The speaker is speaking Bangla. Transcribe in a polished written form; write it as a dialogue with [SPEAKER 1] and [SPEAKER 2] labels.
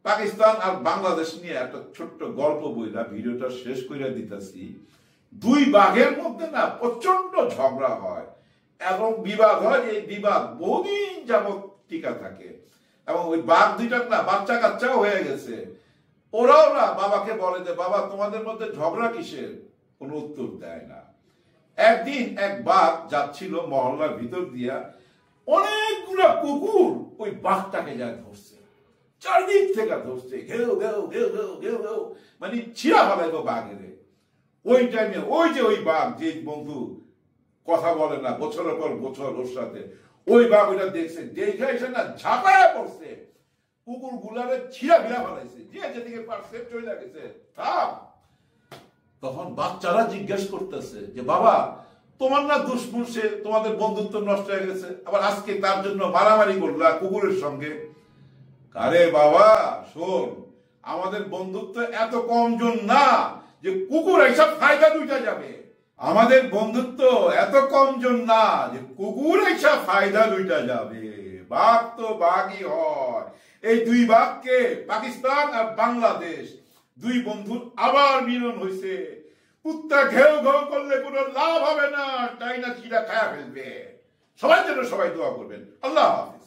[SPEAKER 1] পাকিস্তান আর বাংলাদেশ নিয়ে একটা ছোট্ট গল্প বইলা ভিডিওটা শেষ করে দিতেছি। দুই বাঘের মধ্যে না প্রচন্ড ঝগড়া হয় এবং বিবাদ হয়। এই বিবাদ বহুদিন যাবৎ টিকা থাকে এবং ওই বাঘ দুইটার না বাচ্চা কাচ্চাও হয়ে গেছে। ওরাও না বাবাকে বলে যে বাবা তোমাদের মধ্যে ঝগড়া কিসের, কোনো উত্তর দেয় না। একদিন এক বাঘ যাচ্ছিল মহল্লার ভিতর দিয়া, অনেকগুলো কুকুর ওই বাঘটাকে যায় ধরছে, চারদিক থেকে ধরছে, ঘেউ ঘেউ ঘেউ ঘেউ ঘেউ ঘেউ, মানে ছিঁড়া ফেলাইবো বাঘের। ওই টাইমে ওই যে ওই বাঘ যে বন্ধু কথা বলে না বছরের পর বছর ওর সাথে, ওই বাঘ ওইটা দেখছে, দেখে এসে না ঝাঁপায়া পড়ছে, কুকুর গুলারে ছিঁড়া ভিড়া ফেলাইছে, যে যেদিকে পারছে চলে গেছে। তখন বাচ্চারা জিজ্ঞেস করতেছে যে বাবা তোমার না দুশ্মন, সে তোমাদের বন্ধুত্ব নষ্ট হয়ে গেছে, আবার আজকে তার জন্য মারামারি করলা কুকুরের সঙ্গে। আরে বাবা শোন, আমাদের বন্ধুত্ব এত কমজন না যে কুকুর এইসব ফায়দা দুইটা যাবে। আমাদের বন্ধুত্ব এত কমজন না যে কুকুর এইসব ফায়দা দুইটা যাবে। বাঘ তো বাঘই হয়। এই দুই বাঘকে পাকিস্তান আর বাংলাদেশ দুই বন্ধুর আবার মিলন হয়েছে। কুত্তা ঘেউ ঘেউ করলে কোনো লাভ হবে না, তাই না ছিঁড়া খায়া ফেলবে। সবাই যেন সবাই দোয়া করবেন। আল্লাহ হাফিজ।